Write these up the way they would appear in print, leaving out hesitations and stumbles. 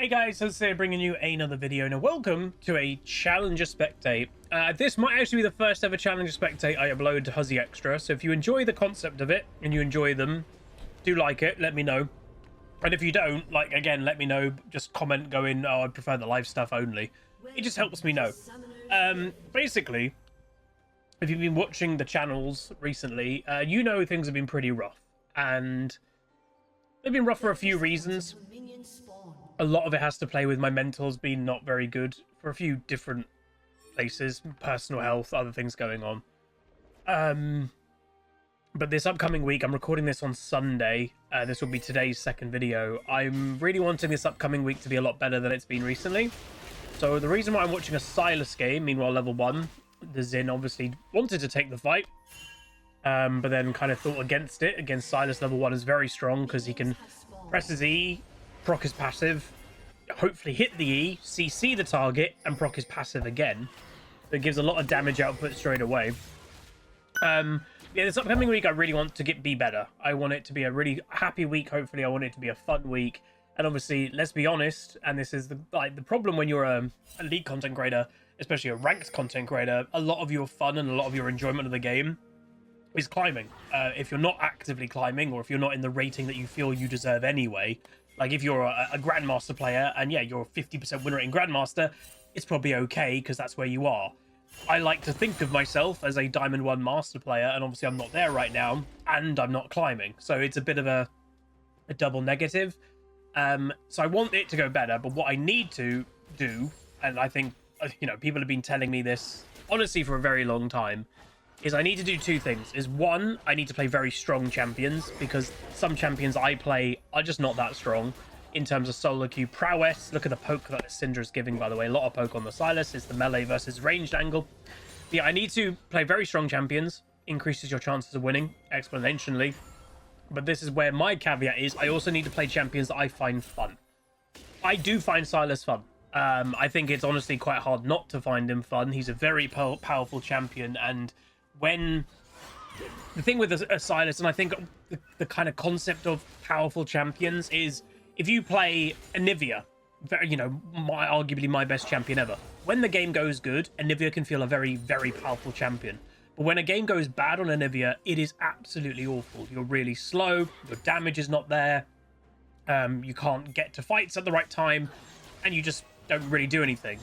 Hey guys, so today bringing you another video. Now welcome to a Challenger Spectate. This might actually be the first ever Challenger Spectate I upload to Huzzy Extra, so if you enjoy the concept of it and you enjoy them, do like it, let me know. And if you don't, like, again, let me know. Just comment going, oh, I prefer the live stuff only. It just helps me know. Basically, if you've been watching the channels recently, you know things have been pretty rough. And they've been rough for a few reasons. A lot of it has to play with my mentals being not very good for a few different places, personal health, other things going on. But this upcoming week, I'm recording this on Sunday. This will be today's second video. I'm really wanting this upcoming week to be a lot better than it's been recently. So the reason why I'm watching a Silas game, meanwhile level 1, the Zin obviously wanted to take the fight. But then kind of thought against it. Against Silas, level 1 is very strong because he can press his E, proc his passive, hopefully hit the E, CC the target, and proc his passive again. So it gives a lot of damage output straight away. Yeah, this upcoming week I really want to be better. I want it to be a really happy week, hopefully. I want it to be a fun week. And obviously, let's be honest, and this is the problem when you're a league content creator, especially a ranked content creator, a lot of your fun and a lot of your enjoyment of the game is climbing. If you're not actively climbing, or if you're not in the rating that you feel you deserve anyway, like if you're a Grandmaster player and yeah, you're a 50% win rate in Grandmaster, it's probably okay because that's where you are. I like to think of myself as a Diamond 1 Master player, and obviously I'm not there right now, and I'm not climbing. So it's a bit of a double negative. So I want it to go better, but what I need to do, and I think, you know, people have been telling me this, honestly, for a very long time, is I need to do two things. Is one, I need to play very strong champions, because some champions I play are just not that strong in terms of solo queue prowess. Look at the poke that Syndra is giving, by the way. A lot of poke on the Silas. It's the melee versus ranged angle. But yeah, I need to play very strong champions. Increases your chances of winning exponentially. But this is where my caveat is. I also need to play champions that I find fun. I do find Silas fun. I think it's honestly quite hard not to find him fun. He's a very powerful champion, and when the thing with a Silas, and I think the kind of concept of powerful champions is, if you play Anivia, you know, arguably my best champion ever, when the game goes good, Anivia can feel a very, very powerful champion. But when a game goes bad on Anivia, it is absolutely awful. You're really slow, your damage is not there, you can't get to fights at the right time, and you just don't really do anything.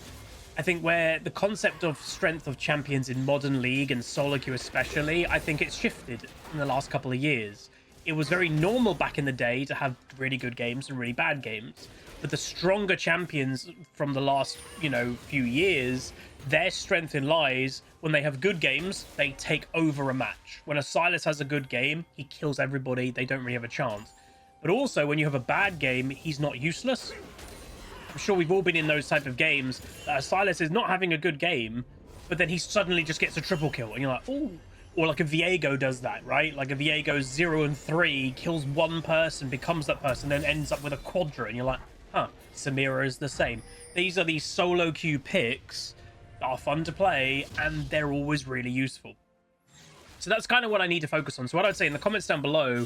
I think where the concept of strength of champions in modern league and solo queue especially, I think it's shifted in the last couple of years. It was very normal back in the day to have really good games and really bad games, but the stronger champions from the last, you know, few years, their strength in lies when they have good games, they take over a match. When a Silas has a good game, he kills everybody, they don't really have a chance. But also when you have a bad game, he's not useless. I'm sure we've all been in those type of games. Silas is not having a good game, but then he suddenly just gets a triple kill, and you're like, oh. Or like a Viego does that, right? Like a Viego's 0 and 3, kills one person, becomes that person, then ends up with a quadra, and you're like, huh, Samira is the same. These are these solo queue picks that are fun to play, and they're always really useful. So that's kind of what I need to focus on. So what I'd say in the comments down below,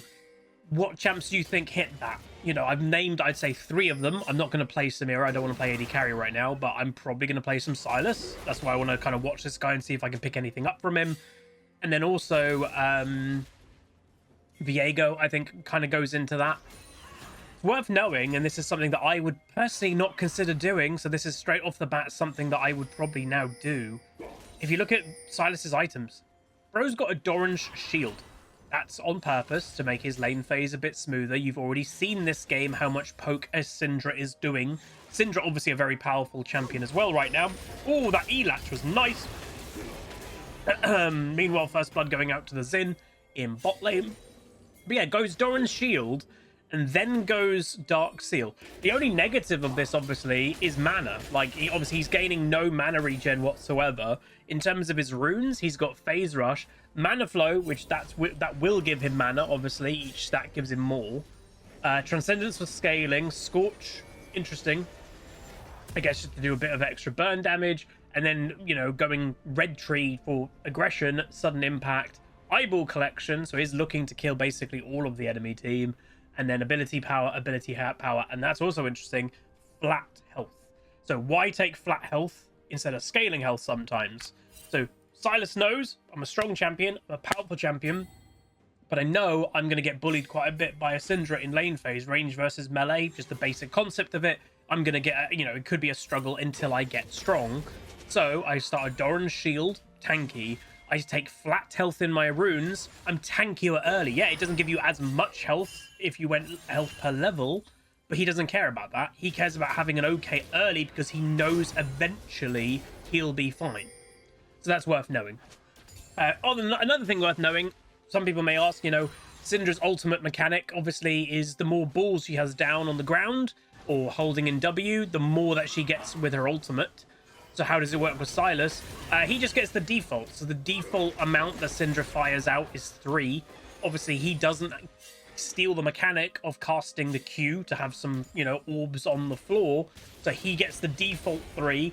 what champs do you think hit that? You know, I've named, I'd say 3 of them. I'm not going to play Samira. I don't want to play AD carry right now, but I'm probably going to play some Silas. That's why I want to kind of watch this guy and see if I can pick anything up from him. And then also, Viego, I think, kind of goes into that. It's worth knowing, and this is something that I would personally not consider doing, so this is straight off the bat something that I would probably now do. If you look at Silas's items, bro's got a Doran's shield. That's on purpose to make his lane phase a bit smoother. You've already seen this game how much poke as Syndra is doing. Syndra, obviously a very powerful champion as well right now. Oh, that E-latch was nice. Meanwhile, first blood going out to the Zin in bot lane. But yeah, goes Doran's shield, and then goes Dark Seal. The only negative of this, obviously, is mana. Like, obviously, he's gaining no mana regen whatsoever. In terms of his runes, he's got Phase Rush, Mana Flow, which that will give him mana, obviously. Each stack gives him more. Transcendence for scaling. Scorch, interesting. I guess just to do a bit of extra burn damage. And then, you know, going Red Tree for aggression, sudden impact. Eyeball collection, so he's looking to kill basically all of the enemy team. And then ability power, and that's also interesting. flat health. So why take flat health instead of scaling health sometimes? So Silas knows I'm a strong champion, I'm a powerful champion, but I know I'm going to get bullied quite a bit by a Syndra in lane phase, range versus melee, just the basic concept of it. I'm going to get, you know, it could be a struggle until I get strong. So I start a Doran's Shield, tanky. I take flat health in my runes. I'm tankier early. Yeah, it doesn't give you as much health if you went health per level, but he doesn't care about that. He cares about having an okay early because he knows eventually he'll be fine. So that's worth knowing. Another thing worth knowing, some people may ask, you know, Syndra's ultimate mechanic obviously is the more balls she has down on the ground or holding in W, the more that she gets with her ultimate. So how does it work with Silas? He just gets the default. So the default amount that Syndra fires out is 3. Obviously, he doesn't steal the mechanic of casting the Q to have some, you know, orbs on the floor. So he gets the default 3.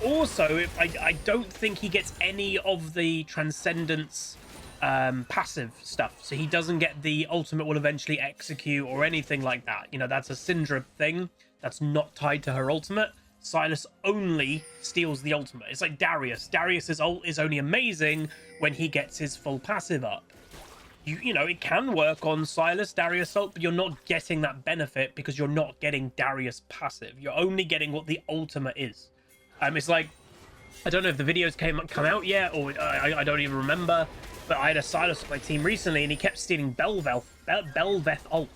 Also, I don't think he gets any of the Transcendence passive stuff. So he doesn't get the ultimate will eventually execute or anything like that. You know, that's a Syndra thing that's not tied to her ultimate. Silas only steals the ultimate. It's like Darius. Darius's ult is only amazing when he gets his full passive up. You know, it can work on Silas, Darius ult, but you're not getting that benefit because you're not getting Darius passive. You're only getting what the ultimate is. It's like, I don't know if the videos come out yet, or I don't even remember, but I had a Silas on my team recently, and he kept stealing Belveth ult.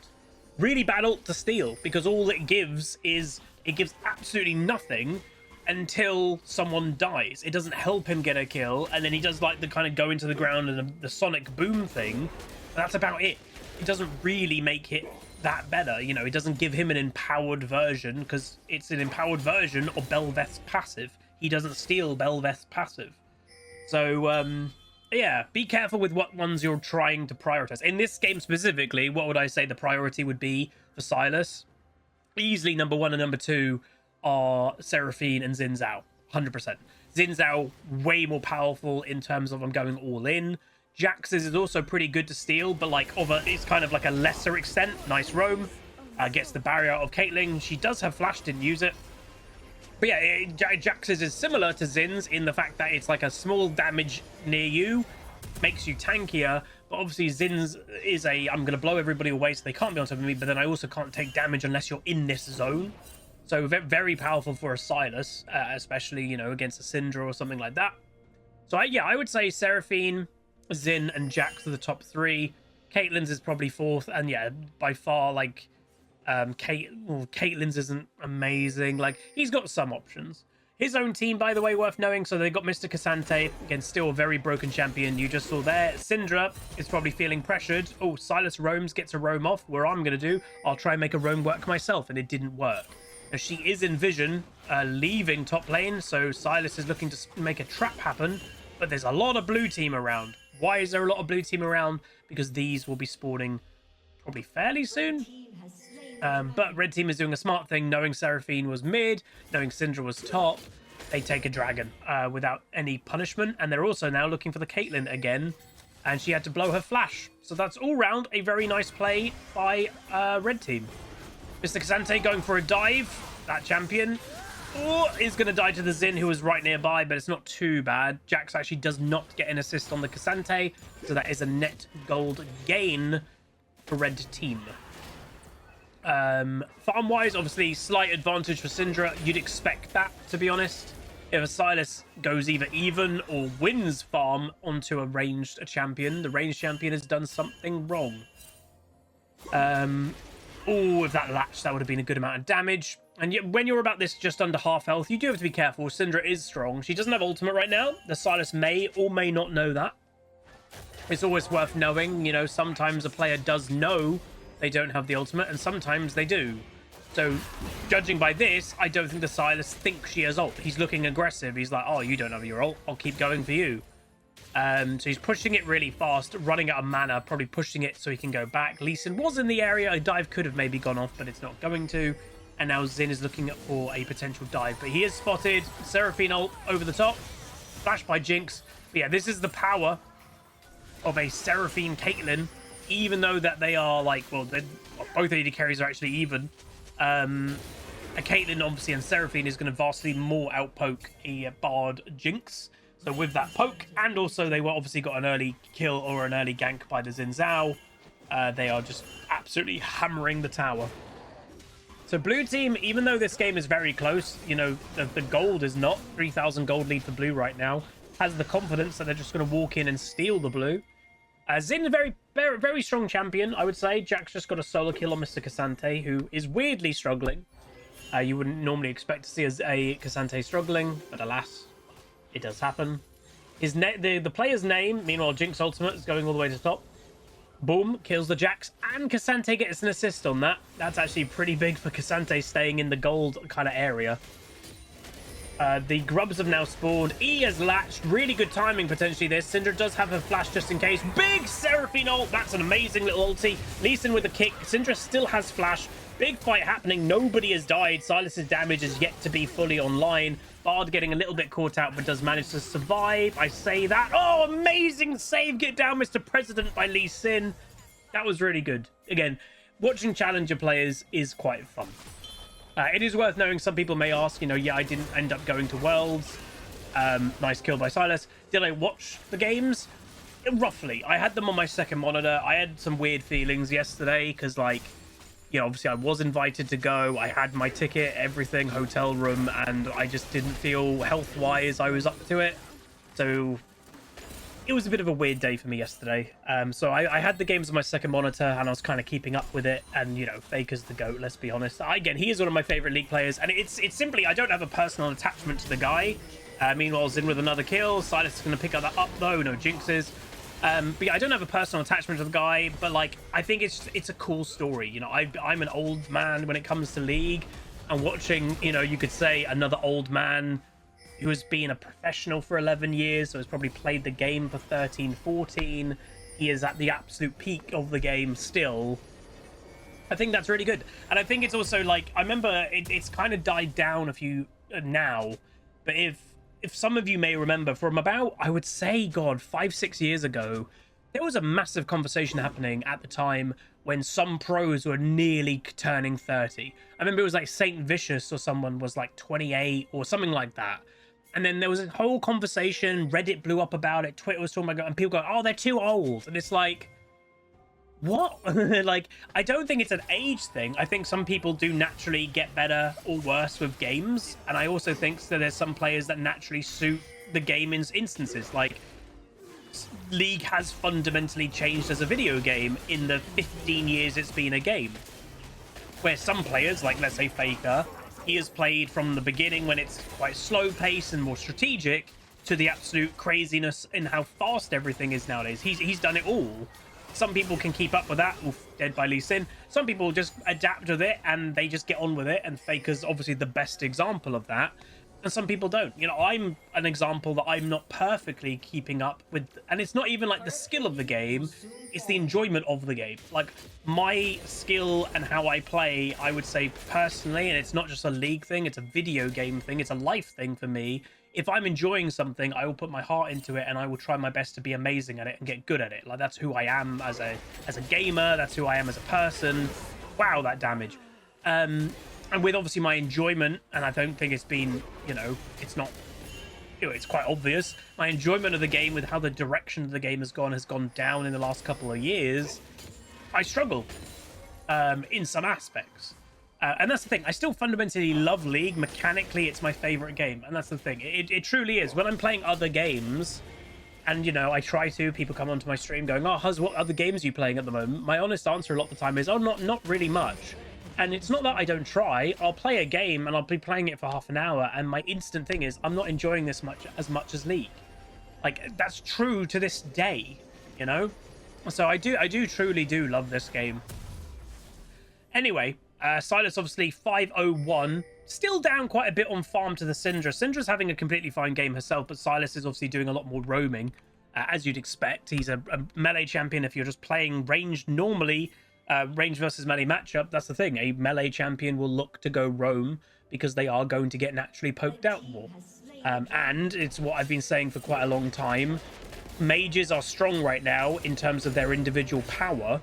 Really bad ult to steal, because all it gives is, it gives absolutely nothing until someone dies. It doesn't help him get a kill, and then he does like the kind of go into the ground and the sonic boom thing. That's about it. It doesn't really make it that better. You know, it doesn't give him an empowered version, because it's an empowered version of Belveth's passive. He doesn't steal Belveth's passive. So, yeah, be careful with what ones you're trying to prioritize. In this game specifically, what would I say the priority would be for Silas? Easily number 1 and number 2 are Seraphine and Xin Zhao, 100%. Xin Zhao, way more powerful in terms of I'm going all in. Jax's is also pretty good to steal, but like it's kind of like a lesser extent. Nice roam. Gets the barrier out of Caitlyn. She does have flash, didn't use it. But yeah, Jax's is similar to Zin's in the fact that it's like a small damage near you, makes you tankier, but obviously Zin's is a, I'm going to blow everybody away so they can't be on top of me, but then I also can't take damage unless you're in this zone. So very powerful for a Silas, especially, you know, against a Syndra or something like that. So I would say Seraphine, Xin, and Jax are the top 3. Caitlyn's is probably 4th, and yeah, by far, like, Caitlyn's isn't amazing. Like, he's got some options. His own team, by the way, worth knowing. So they got Mr. Cassante, again, still a very broken champion. You just saw there. Syndra is probably feeling pressured. Oh, Silas roams, gets a roam off. Where I'm going to do, I'll try and make a roam work myself, and it didn't work. Now, she is in vision, leaving top lane, so Silas is looking to make a trap happen, but there's a lot of blue team around. Why is there a lot of blue team around? Because these will be spawning probably fairly soon. But red team is doing a smart thing, knowing Seraphine was mid, knowing Syndra was top. They take a dragon without any punishment, and they're also now looking for the Caitlyn again, and she had to blow her flash. So that's all round a very nice play by red team. Mr. Cassante going for a dive. That champion is going to die to the Xin, who was right nearby, but it's not too bad. Jax actually does not get an assist on the Cassante, so that is a net gold gain for red team. Farm-wise, obviously, slight advantage for Syndra. You'd expect that, to be honest. If a Silas goes either even or wins farm onto a ranged champion, the ranged champion has done something wrong. Oh, if that latch, that would have been a good amount of damage. And yet, when you're about this just under half health, you do have to be careful. Syndra is strong. She doesn't have ultimate right now. The Silas may or may not know that. It's always worth knowing. You know, sometimes a player does know they don't have the ultimate, and sometimes they do. So, judging by this, I don't think the Silas thinks she has ult. He's looking aggressive. He's like, oh, you don't have your ult. I'll keep going for you. So he's pushing it really fast, running out of mana, probably pushing it so he can go back. Lee Sin was in the area. A dive could have maybe gone off, but it's not going to. And now Xin is looking for a potential dive. But he is spotted. Seraphine ult over the top. Flash by Jinx. But yeah, this is the power of a Seraphine Caitlyn. Even though that they are like, well, both AD carries are actually even. A Caitlyn, obviously, and Seraphine is going to vastly more outpoke a Bard Jinx. So with that poke, and also they were obviously got an early kill or an early gank by the Xin Zhao, they are just absolutely hammering the tower. So blue team, even though this game is very close, you know, the gold is not 3,000 gold lead for blue right now, has the confidence that they're just going to walk in and steal the blue. Xin, a very strong champion, I would say. Jack's just got a solo kill on Mr. Cassante, who is weirdly struggling. You wouldn't normally expect to see a Cassante struggling, but alas, it does happen. The player's name, meanwhile, Jinx Ultimate is going all the way to the top. Boom, kills the Jax, and Cassante gets an assist on that. That's actually pretty big for Cassante staying in the gold kind of area. The grubs have now spawned. E has latched. Really good timing, potentially, this. Syndra does have a flash just in case. Big Seraphine ult. That's an amazing little ulti. Lee Sin with the kick. Syndra still has flash. Big fight happening. Nobody has died. Silas's damage is yet to be fully online. Bard getting a little bit caught out, but does manage to survive. I say that. Oh, amazing save. Get down, Mr. President, by Lee Sin. That was really good. Again, watching Challenger players is quite fun. It is worth knowing, some people may ask, you know, yeah, I didn't end up going to Worlds. Nice kill by Silas. Did I watch the games? Roughly. I had them on my second monitor. I had some weird feelings yesterday because, like, you know, obviously I was invited to go. I had my ticket, everything, hotel room, and I just didn't feel health-wise I was up to it. So it was a bit of a weird day for me yesterday. So I had the games on my second monitor, and I was kind of keeping up with it. And, you know, Faker's the GOAT, let's be honest. Again, he is one of my favorite League players, and it's simply, I don't have a personal attachment to the guy. Meanwhile, Xin with another kill. Silas is going to pick that up, though. No jinxes. But yeah, I don't have a personal attachment to the guy, but, like, I think it's a cool story. You know, I'm an old man when it comes to League, and watching, you know, you could say another old man who has been a professional for 11 years, so has probably played the game for 13, 14. He is at the absolute peak of the game still. I think that's really good. And I think it's also, like, I remember it's kind of died down a few now, but if some of you may remember from about, I would say, God, 5-6 years ago, there was a massive conversation happening at the time when some pros were nearly turning 30. I remember it was like Saint Vicious or someone was like 28 or something like that. And then there was a whole conversation, Reddit blew up about it, Twitter was talking about it, and people go, oh, they're too old. And it's like, what? Like, I don't think it's an age thing. I think some people do naturally get better or worse with games. And I also think that there's some players that naturally suit the game in instances. Like, League has fundamentally changed as a video game in the 15 years it's been a game. Where some players, like let's say Faker, he has played from the beginning when it's quite slow paced and more strategic to the absolute craziness in how fast everything is nowadays. He's done it all. Some people can keep up with that. Oof, dead by Lee Sin. Some people just adapt with it and they just get on with it. And Faker's obviously the best example of that. And some people don't. You know, I'm an example that I'm not perfectly keeping up with. And it's not even like the skill of the game. It's the enjoyment of the game. Like, my skill and how I play, I would say personally, and it's not just a League thing, it's a video game thing, it's a life thing for me. If I'm enjoying something, I will put my heart into it and I will try my best to be amazing at it and get good at it. Like, that's who I am as a gamer. That's who I am as a person. Wow, that damage. And with obviously my enjoyment, and I don't think it's been, you know, it's not, you know, it's quite obvious. My enjoyment of the game with how the direction of the game has gone down in the last couple of years. I struggle in some aspects. And that's the thing. I still fundamentally love League. Mechanically, it's my favorite game. And that's the thing. It truly is. When I'm playing other games, and, you know, I try to, people come onto my stream going, oh, Huz, what other games are you playing at the moment? My honest answer a lot of the time is, oh, not really much. And it's not that I don't try. I'll play a game and I'll be playing it for half an hour. And my instant thing is, I'm not enjoying this as much as League. Like, that's true to this day, you know? So I truly do love this game. Anyway, Silas obviously 501. Still down quite a bit on farm to the Syndra. Syndra's having a completely fine game herself, but Silas is obviously doing a lot more roaming, as you'd expect. He's a melee champion. If you're just playing ranged normally, range versus melee matchup, that's the thing. A melee champion will look to go roam because they are going to get naturally poked out more. And it's what I've been saying for quite a long time. Mages are strong right now in terms of their individual power,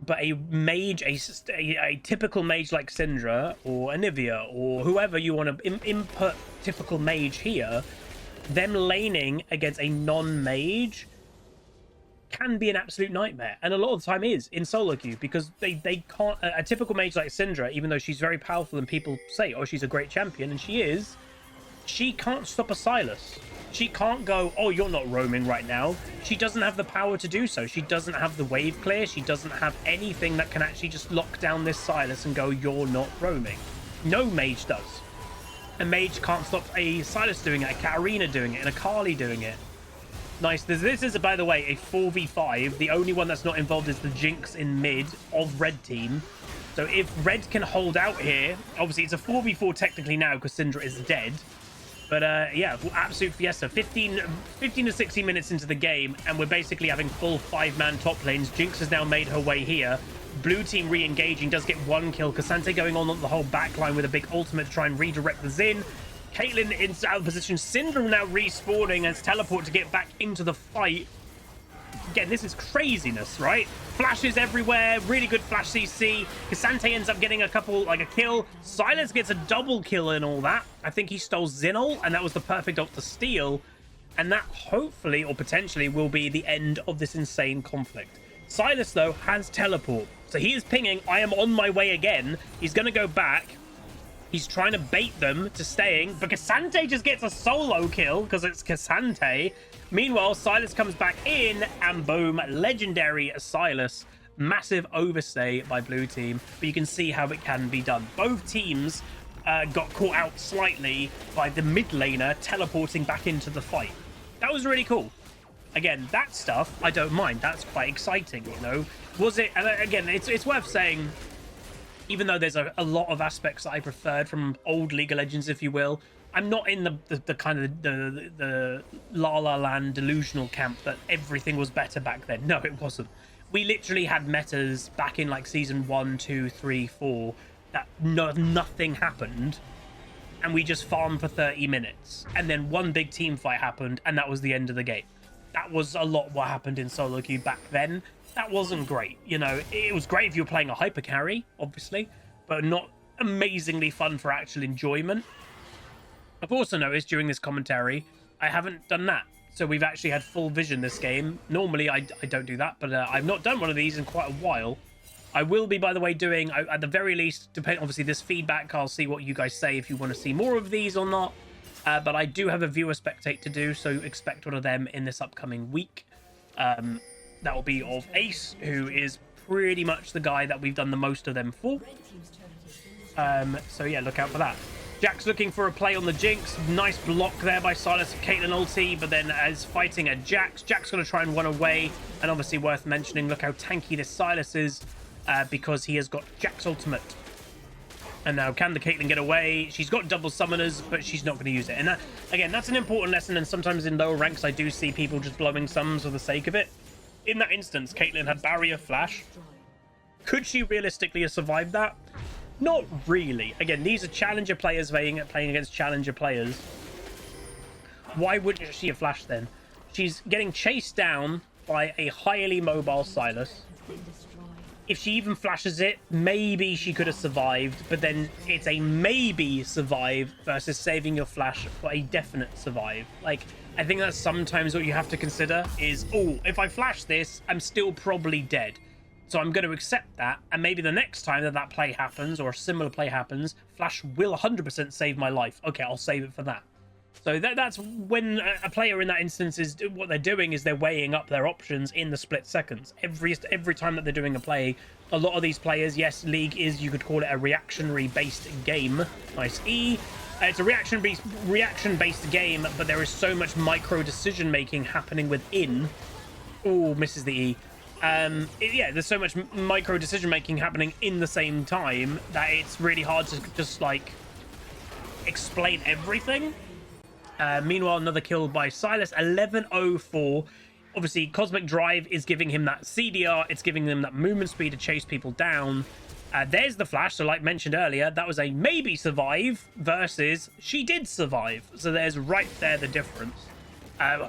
but a mage, a typical mage like Syndra or Anivia or whoever you want to input typical mage here, them laning against a non-mage can be an absolute nightmare, and a lot of the time is in solo queue, because they can't. A typical mage like Syndra, even though she's very powerful and people say, oh, she's a great champion, and she is, she can't stop a Silas. She can't go, oh, you're not roaming right now. She doesn't have the power to do so. She doesn't have the wave clear. She doesn't have anything that can actually just lock down this Silas and go, you're not roaming. No mage does. A mage can't stop a Silas doing it, a Katarina doing it, and a Kali doing it. Nice. This is, by the way, a 4v5. The only one that's not involved is the Jinx in mid of red team. So if red can hold out here, obviously it's a 4v4 technically now because Syndra is dead. But yeah, absolute fiesta. 15 to 16 minutes into the game, and we're basically having full 5-man top lanes. Jinx has now made her way here. Blue team re-engaging, does get 1 kill. Cassante going on the whole back line with a big ultimate to try and redirect the Xin. Caitlyn in out of position. Syndra now respawning as teleport to get back into the fight. Again, this is craziness, right? Flashes everywhere, really good flash CC. Cassante ends up getting a couple, like a kill. Silas gets a double kill and all that. I think he stole Zinol, and that was the perfect ult to steal. And that hopefully, or potentially, will be the end of this insane conflict. Silas, though, has teleport. So he is pinging, I am on my way again. He's going to go back. He's trying to bait them to staying, but Cassante just gets a solo kill because it's Cassante. Meanwhile, Silas comes back in, and boom, legendary Silas. Massive overstay by blue team, but you can see how it can be done. Both teams got caught out slightly by the mid laner teleporting back into the fight. That was really cool. Again, that stuff, I don't mind. That's quite exciting, you know? Was it, and again, it's worth saying, even though there's a lot of aspects that I preferred from old League of Legends, if you will, I'm not in the kind of the La La Land delusional camp that everything was better back then. No, it wasn't. We literally had metas back in like season 1, 2, 3, 4 that nothing happened, and we just farmed for 30 minutes, and then one big team fight happened, and that was the end of the game. That was a lot what happened in solo queue back then. That wasn't great, you know. It was great if you were playing a hyper carry, obviously, but not amazingly fun for actual enjoyment. I've also noticed during this commentary, I haven't done that. So we've actually had full vision this game. Normally, I don't do that, but I've not done one of these in quite a while. I will be, by the way, doing, at the very least, depending, obviously, this feedback, I'll see what you guys say if you want to see more of these or not. But I do have a viewer spectate to do, so expect one of them in this upcoming week. That will be of Ace, who is pretty much the guy that we've done the most of them for. So yeah, look out for that. Jack's looking for a play on the Jinx. Nice block there by Silas and Caitlyn ulti, but then as fighting at Jack's going to try and run away. And obviously worth mentioning, look how tanky this Silas is, because he has got Jack's ultimate. And now can the Caitlyn get away? She's got double summoners, but she's not going to use it. And that, again, that's an important lesson, and sometimes in lower ranks I do see people just blowing summons for the sake of it. In that instance, Caitlyn had barrier flash. Could she realistically have survived that? Not really. Again, these are challenger players playing against challenger players. Why wouldn't she have flashed then? She's getting chased down by a highly mobile Silas. If she even flashes it, maybe she could have survived, but then it's a maybe survive versus saving your flash for a definite survive. Like, I think that's sometimes what you have to consider is, oh, if I flash this, I'm still probably dead. So I'm going to accept that, and maybe the next time that play happens, or a similar play happens, flash will 100% save my life. Okay, I'll save it for that. So that's when a player in that instance is, what they're doing is they're weighing up their options in the split seconds. Every time that they're doing a play, a lot of these players, yes, League is, you could call it a reactionary-based game. Nice E. It's a reaction-based game, but there is so much micro decision-making happening within. Oh, misses the E. Yeah, there's so much micro decision-making happening in the same time that it's really hard to just, like, explain everything. Meanwhile, another kill by Silas, 11:04. Obviously, Cosmic Drive is giving him that CDR. It's giving them that movement speed to chase people down. There's the flash. So like mentioned earlier, that was a maybe survive versus she did survive. So there's right there the difference.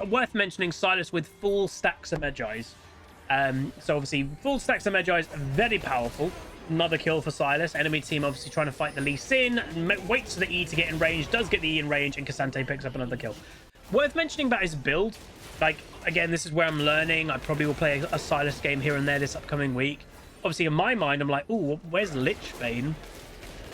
Worth mentioning, Silas with full stacks of Magi's. So obviously full stacks of Magi is very powerful. Another kill for Silas. Enemy team obviously trying to fight the Lee Sin. Waits for the E to get in range. Does get the E in range. And Cassante picks up another kill. Worth mentioning about his build. Like, again, this is where I'm learning. I probably will play a Silas game here and there this upcoming week. Obviously, in my mind, I'm like, oh, where's Lichbane?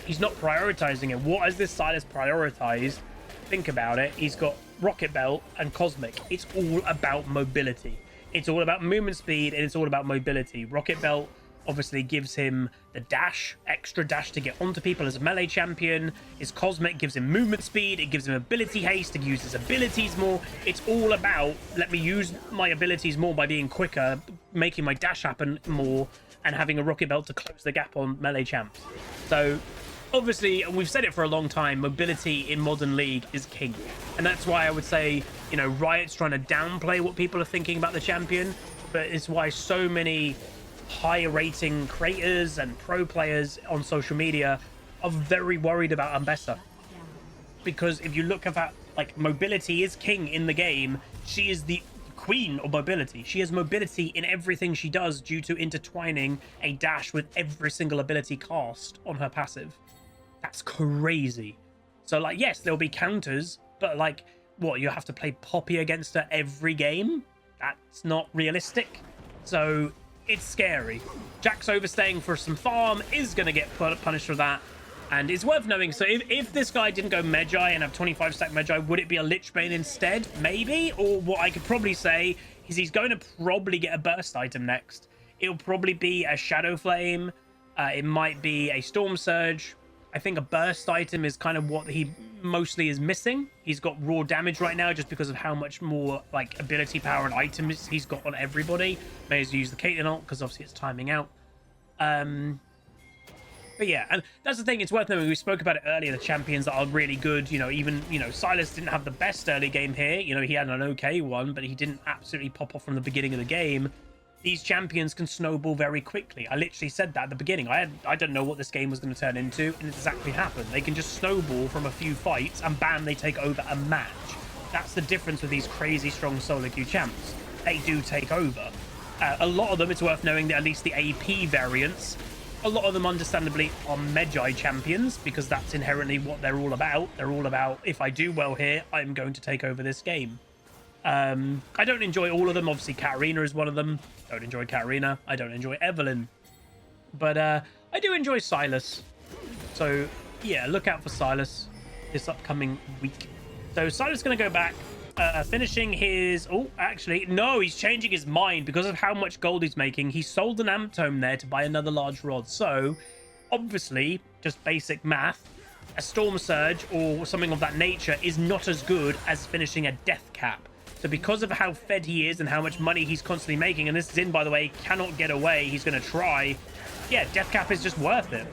He's not prioritizing it. What has this Silas prioritized? Think about it. He's got Rocket Belt and Cosmic. It's all about mobility. It's all about movement speed, and it's all about mobility. Rocket Belt obviously gives him the dash, extra dash to get onto people as a melee champion. His Cosmic gives him movement speed. It gives him ability haste to use his abilities more. It's all about, let me use my abilities more by being quicker, making my dash happen more, and having a Rocket Belt to close the gap on melee champs. So obviously, we've said it for a long time, mobility in Modern League is king. And that's why I would say, you know, Riot's trying to downplay what people are thinking about the champion, but it's why so many high rating creators and pro players on social media are very worried about Ambessa. Because if you look at that, like, mobility is king in the game. She is the queen of mobility. She has mobility in everything she does due to intertwining a dash with every single ability cast on her passive. That's crazy. So, like, yes, there'll be counters, but, like, what, you have to play Poppy against her every game? That's not realistic. So it's scary. Jack's overstaying for some farm, is going to get punished for that. And it's worth knowing, so if this guy didn't go Magi and have 25 stack Magi, would it be a Lichbane instead? Maybe. Or what I could probably say is he's going to probably get a burst item next. It'll probably be a Shadow Flame. It might be a Storm Surge. I think a burst item is kind of what he mostly is missing. He's got raw damage right now just because of how much more, like, ability power and items he's got on everybody. May as well use the Caitlyn ult because obviously it's timing out. But yeah, and that's the thing, it's worth knowing. We spoke about it earlier, the champions that are really good. You know, even, you know, Silas didn't have the best early game here. You know, he had an okay one, but he didn't absolutely pop off from the beginning of the game. These champions can snowball very quickly. I literally said that at the beginning. I don't know what this game was going to turn into, and it exactly happened. They can just snowball from a few fights, and bam, they take over a match. That's the difference with these crazy strong solo queue champs. They do take over. A lot of them, it's worth knowing that at least the AP variants, a lot of them understandably are Magi champions, because that's inherently what they're all about. They're all about, if I do well here, I'm going to take over this game. I don't enjoy all of them. Obviously, Katarina is one of them. Don't enjoy Katarina. I don't enjoy Evelyn. But I do enjoy Silas. So, yeah, look out for Silas this upcoming week. So, Silas is going to go back, finishing his... Oh, actually, no, he's changing his mind because of how much gold he's making. He sold an Amp Tome there to buy another large rod. So, obviously, just basic math, a Storm Surge or something of that nature is not as good as finishing a Death Cap. So because of how fed he is and how much money he's constantly making, and this Zin, by the way, cannot get away, he's going to try. Yeah, Death Cap is just worth it.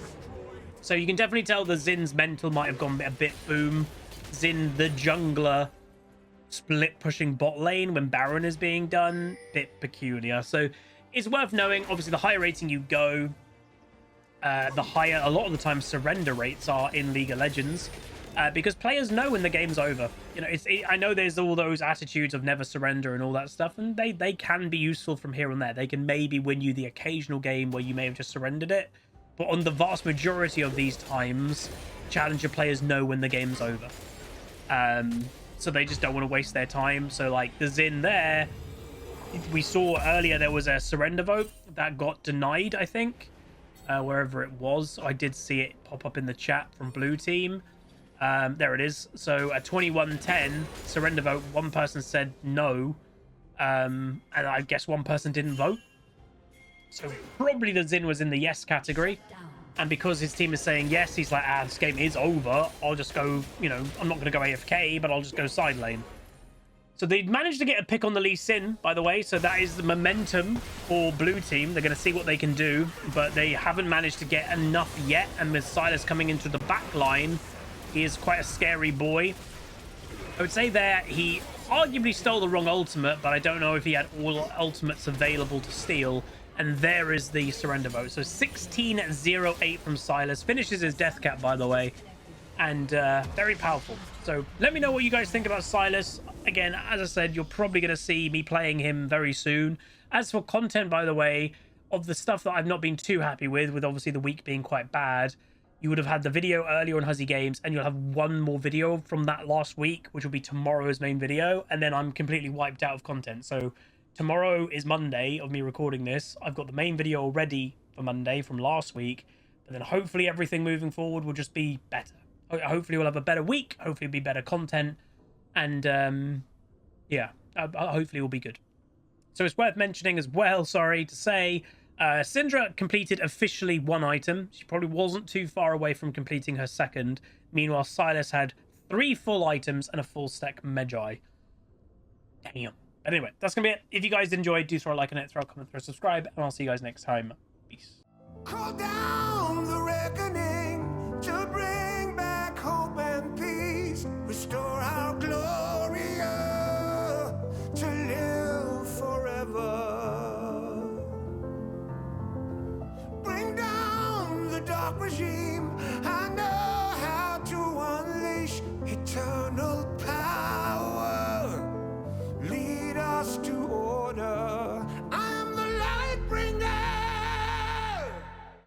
So you can definitely tell the Zin's mental might have gone a bit boom. Zin, the jungler, split pushing bot lane when Baron is being done, bit peculiar. So it's worth knowing. Obviously, the higher rating you go, the higher a lot of the time surrender rates are in League of Legends. Because players know when the game's over. You know, I know there's all those attitudes of never surrender and all that stuff, and they can be useful from here and there. They can maybe win you the occasional game where you may have just surrendered it, but on the vast majority of these times, challenger players know when the game's over. So they just don't want to waste their time. So, like, the Zin there, we saw earlier there was a surrender vote that got denied, I think, wherever it was. I did see it pop up in the chat from Blue Team. There it is. So at 21:10 surrender vote, one person said no, and I guess one person didn't vote. So probably the Zin was in the yes category, and because his team is saying yes, he's like, this game is over, I'll just go, you know, I'm not going to go AFK, but I'll just go side lane. So they managed to get a pick on the Lee Sin, by the way, so that is the momentum for Blue Team. They're going to see what they can do, but they haven't managed to get enough yet, and with Silas coming into the back line, he is quite a scary boy. I would say there he arguably stole the wrong ultimate, but I don't know if he had all ultimates available to steal. And there is the surrender vote. So 16-0-8 from Silas. Finishes his death cap, by the way. And very powerful. So let me know what you guys think about Silas. Again, as I said, you're probably going to see me playing him very soon. As for content, by the way, of the stuff that I've not been too happy with obviously the week being quite bad, you would have had the video earlier on Huzzy Games, and you'll have one more video from that last week, which will be tomorrow's main video, and then I'm completely wiped out of content. So tomorrow is Monday of me recording this. I've got the main video already for Monday from last week, but then hopefully everything moving forward will just be better. Hopefully we'll have a better week, hopefully it'll be better content, and yeah, hopefully it will be good. So it's worth mentioning as well, sorry to say, Syndra completed officially 1 item. She probably wasn't too far away from completing her second. Meanwhile, Silas had 3 full items and a full stack Magi. Damn. But anyway, that's going to be it. If you guys enjoyed, do throw a like on it, throw a comment, throw a subscribe, and I'll see you guys next time. Peace. Call down the reckoning to bring back hope and peace. Restore our glory to live forever. Bring down the dark regime. I know how to unleash eternal power.